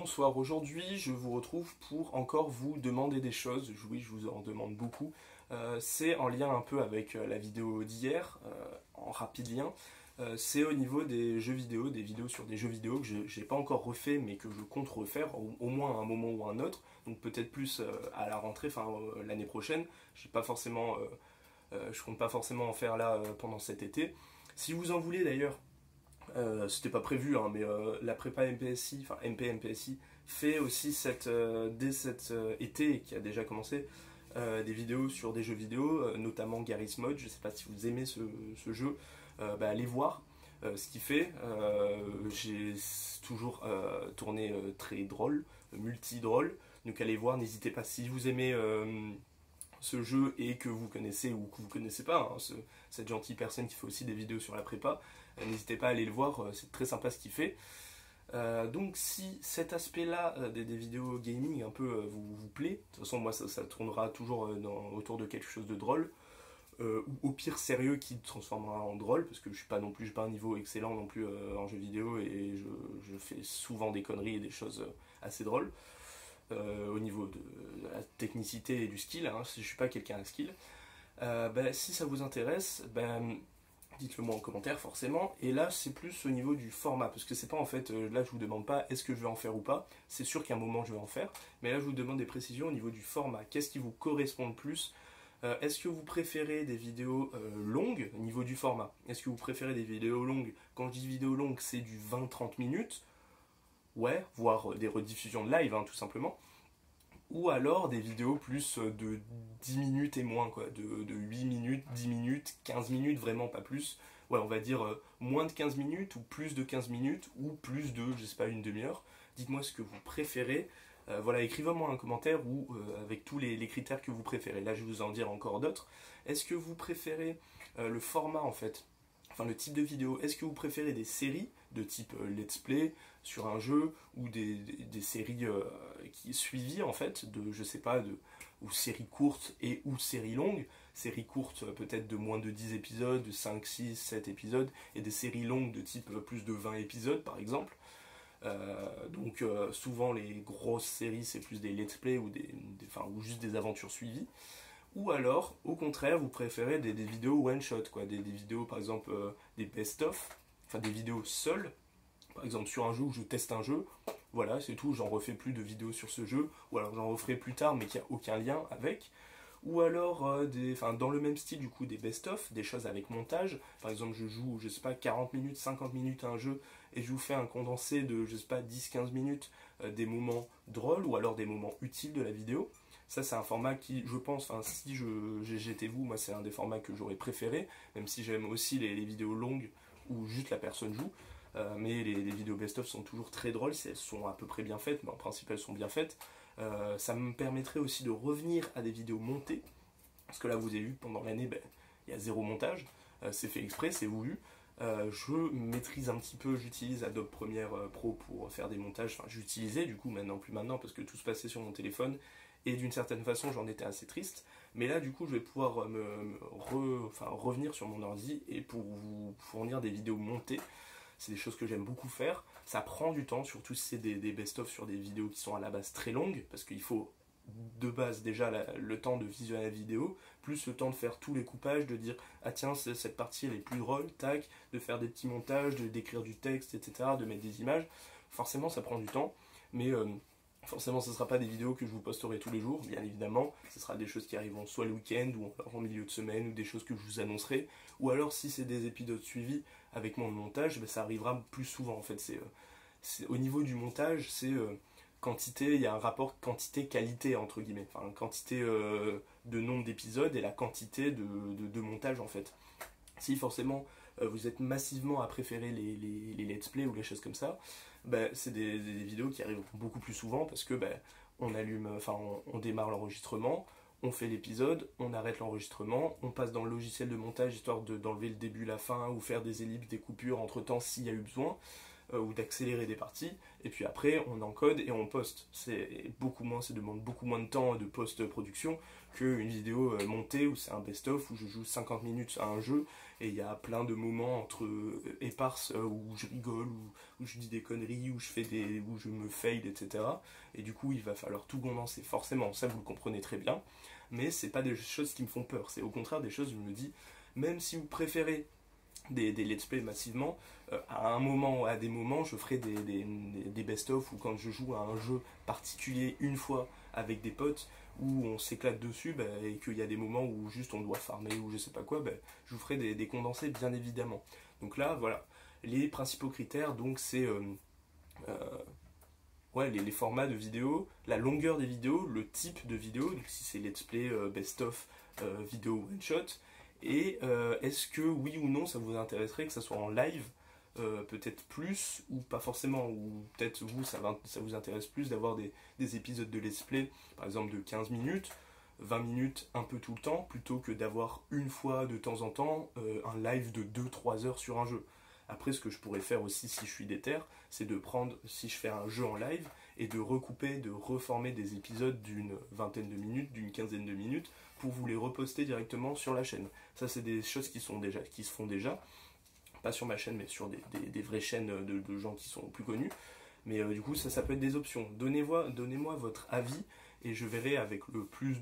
bonsoir, aujourd'hui je vous retrouve pour encore vous demander des choses, oui je vous en demande beaucoup, c'est en lien un peu avec la vidéo d'hier, en rapide lien, c'est au niveau des jeux vidéo, des vidéos sur des jeux vidéo que je n'ai pas encore refait mais que je compte refaire, au moins à un moment ou à un autre, donc peut-être plus à la rentrée, enfin l'année prochaine, j'ai pas forcément, je compte pas forcément en faire là pendant cet été. Si vous en voulez d'ailleurs, c'était pas prévu, hein, mais la prépa MPSI, enfin MP-MPSI, fait aussi dès cet été, qui a déjà commencé, des vidéos sur des jeux vidéo, notamment Garry's Mod. Je sais pas si vous aimez ce jeu, allez voir ce qu'il fait. J'ai toujours tourné très drôle, multi-drôle, donc allez voir, n'hésitez pas si vous aimez ce jeu et que vous connaissez ou que vous connaissez pas, hein, cette gentille personne qui fait aussi des vidéos sur la prépa, n'hésitez pas à aller le voir, c'est très sympa ce qu'il fait. Donc si cet aspect-là des vidéos gaming un peu vous plaît, de toute façon moi ça tournera toujours autour de quelque chose de drôle, ou au pire sérieux qui transformera en drôle, parce que je suis pas non plus, j'ai pas un niveau excellent non plus en jeu vidéo et je fais souvent des conneries et des choses assez drôles. Au niveau de la technicité et du skill, hein, si je suis pas quelqu'un à skill. Si ça vous intéresse, dites-le moi en commentaire forcément. Et là c'est plus au niveau du format, parce que c'est pas en fait, là je vous demande pas est-ce que je vais en faire ou pas, c'est sûr qu'à un moment je vais en faire, mais là je vous demande des précisions au niveau du format, qu'est-ce qui vous correspond le plus. Est-ce que vous préférez des vidéos longues au niveau du format? Est-ce que vous préférez des vidéos longues? Quand je dis vidéo longue, c'est du 20-30 minutes, ouais, voire des rediffusions de live, hein, tout simplement. Ou alors des vidéos plus de 10 minutes et moins, quoi, de 8 minutes, 10 minutes, 15 minutes, vraiment pas plus. Ouais, on va dire moins de 15 minutes, ou plus de 15 minutes, ou plus de, je sais pas, une demi-heure. Dites-moi ce que vous préférez. Voilà, écrivez-moi un commentaire ou avec tous les critères que vous préférez. Là, je vais vous en dire encore d'autres. Est-ce que vous préférez le format, en fait, enfin le type de vidéo? Est-ce que vous préférez des séries de type let's play sur un jeu, ou des séries qui suivies en fait, de je sais pas, ou séries courtes et ou séries longues, séries courtes peut-être de moins de 10 épisodes, de 5, 6, 7 épisodes, et des séries longues de type plus de 20 épisodes par exemple. Souvent les grosses séries c'est plus des let's play ou juste des aventures suivies. Ou alors, au contraire, vous préférez des vidéos one shot, quoi, des vidéos par exemple des best-of, enfin des vidéos seules, par exemple sur un jeu où je teste un jeu, voilà, c'est tout, j'en refais plus de vidéos sur ce jeu, ou alors j'en referai plus tard mais qu'il n'y a aucun lien avec. Ou alors, dans le même style du coup, des best-of, des choses avec montage, par exemple je joue, je sais pas, 40 minutes, 50 minutes à un jeu, et je vous fais un condensé de, je sais pas, 10-15 minutes, des moments drôles, ou alors des moments utiles de la vidéo. Ça c'est un format qui, je pense, enfin si j'étais vous, moi c'est un des formats que j'aurais préféré, même si j'aime aussi les vidéos longues où juste la personne joue. Mais les vidéos best-of sont toujours très drôles si elles sont à peu près bien faites, mais en principe elles sont bien faites. Ça me permettrait aussi de revenir à des vidéos montées, parce que là vous avez vu pendant l'année, il y a zéro montage, c'est fait exprès, c'est voulu. Je maîtrise un petit peu, j'utilise Adobe Premiere Pro pour faire des montages, enfin j'utilisais du coup maintenant, plus maintenant, parce que tout se passait sur mon téléphone, et d'une certaine façon j'en étais assez triste, mais là du coup je vais pouvoir revenir sur mon ordi et pour vous fournir des vidéos montées. C'est des choses que j'aime beaucoup faire, ça prend du temps, surtout si c'est des best-of sur des vidéos qui sont à la base très longues, parce qu'il faut de base déjà le temps de visionner la vidéo, plus le temps de faire tous les coupages, de dire ah tiens cette partie elle est plus drôle, tac, de faire des petits montages, d'écrire du texte, etc., de mettre des images. Forcément ça prend du temps, mais forcément ce ne sera pas des vidéos que je vous posterai tous les jours, bien évidemment, ce sera des choses qui arriveront soit le week-end ou en milieu de semaine, ou des choses que je vous annoncerai, ou alors si c'est des épisodes suivis avec mon montage, ça arrivera plus souvent en fait. Au niveau du montage, c'est quantité, il y a un rapport quantité-qualité entre guillemets, enfin quantité de nombre d'épisodes et la quantité de montage en fait. Si forcément vous êtes massivement à préférer les let's play ou les choses comme ça, c'est des vidéos qui arrivent beaucoup plus souvent, parce que on allume, on démarre l'enregistrement, on fait l'épisode, on arrête l'enregistrement, on passe dans le logiciel de montage histoire d'enlever le début, la fin, ou faire des ellipses, des coupures entre temps s'il y a eu besoin, ou d'accélérer des parties, et puis après on encode et on poste. Ça demande beaucoup moins de temps de post-production qu'une vidéo montée où c'est un best-of où je joue 50 minutes à un jeu et il y a plein de moments entre éparses où je rigole, où je dis des conneries, où je me fail, etc. Et du coup, il va falloir tout condenser, forcément, ça vous le comprenez très bien, mais c'est pas des choses qui me font peur, c'est au contraire des choses où je me dis, même si vous préférez des let's play massivement, à des moments, je ferai des best-of ou quand je joue à un jeu particulier une fois avec des potes où on s'éclate dessus bah, et qu'il y a des moments où juste on doit farmer ou je sais pas quoi, bah, je vous ferai des condensés bien évidemment. Donc là, voilà, les principaux critères, donc c'est euh, ouais, les formats de vidéos, la longueur des vidéos, le type de vidéo, donc si c'est let's play, best-of, vidéo one-shot, et est-ce que oui ou non ça vous intéresserait que ça soit en live, peut-être plus, ou pas forcément, ou peut-être vous, ça vous intéresse plus d'avoir des épisodes de let's play, par exemple de 15 minutes, 20 minutes un peu tout le temps, plutôt que d'avoir une fois de temps en temps un live de 2-3 heures sur un jeu. Après, ce que je pourrais faire aussi si je suis déter, c'est de prendre, si je fais un jeu en live, et de recouper, de reformer des épisodes d'une vingtaine de minutes, d'une quinzaine de minutes, pour vous les reposter directement sur la chaîne. Ça, c'est des choses qui se font déjà, pas sur ma chaîne, mais sur des vraies chaînes de gens qui sont plus connus. Mais du coup, ça peut être des options. Donnez-moi votre avis, et je verrai avec le plus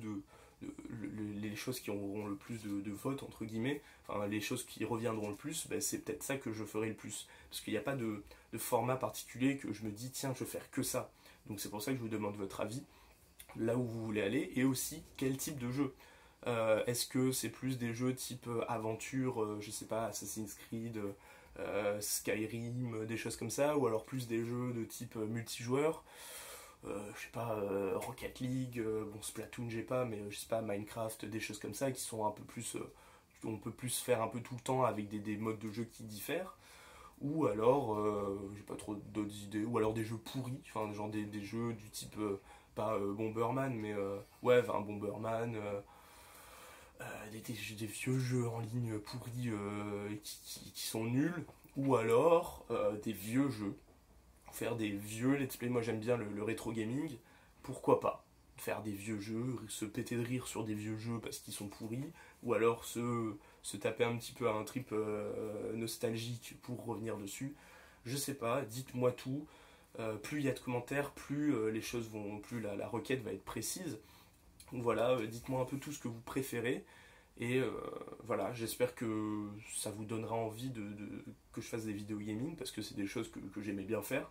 les choses qui auront le plus de votes, entre guillemets, enfin les choses qui reviendront le plus, ben, c'est peut-être ça que je ferai le plus. Parce qu'il n'y a pas de format particulier que je me dis, tiens, je vais faire que ça. Donc c'est pour ça que je vous demande votre avis, là où vous voulez aller, et aussi quel type de jeu. Est-ce que c'est plus des jeux type aventure, je sais pas, Assassin's Creed, Skyrim, des choses comme ça, ou alors plus des jeux de type multijoueur, je sais pas, Rocket League, bon Splatoon j'ai pas, mais je sais pas, Minecraft, des choses comme ça qui sont un peu plus, on peut plus faire un peu tout le temps avec des modes de jeu qui diffèrent, ou alors, j'ai pas trop d'autres idées, ou alors des jeux pourris, enfin genre des jeux du type, pas Bomberman, mais ouais, un Bomberman, des vieux jeux en ligne pourris qui sont nuls, ou alors des vieux jeux faire des vieux let's play. Moi j'aime bien le rétro gaming, pourquoi pas faire des vieux jeux, se péter de rire sur des vieux jeux parce qu'ils sont pourris, ou alors se taper un petit peu à un trip nostalgique pour revenir dessus. Je sais pas, dites-moi tout. Plus il y a de commentaires, plus les choses vont, plus la requête va être précise. Donc voilà, dites-moi un peu tout ce que vous préférez. Et voilà, j'espère que ça vous donnera envie que je fasse des vidéos gaming, parce que c'est des choses que j'aimais bien faire.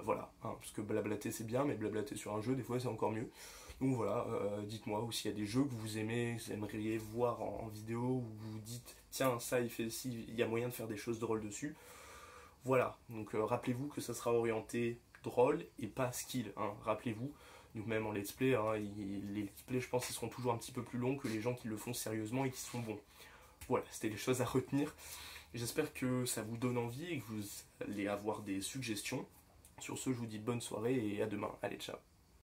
Voilà, hein, parce que blablater c'est bien, mais blablater sur un jeu, des fois c'est encore mieux. Donc voilà, dites-moi aussi s'il y a des jeux que vous aimez, que vous aimeriez voir en vidéo, où vous vous dites, tiens, ça il y a moyen de faire des choses drôles dessus. Voilà, donc rappelez-vous que ça sera orienté drôle et pas skill, hein, rappelez-vous. Donc même en let's play, hein, les let's play je pense qu'ils seront toujours un petit peu plus longs que les gens qui le font sérieusement et qui sont bons. Voilà, c'était les choses à retenir. J'espère que ça vous donne envie et que vous allez avoir des suggestions. Sur ce, je vous dis bonne soirée et à demain. Allez, ciao.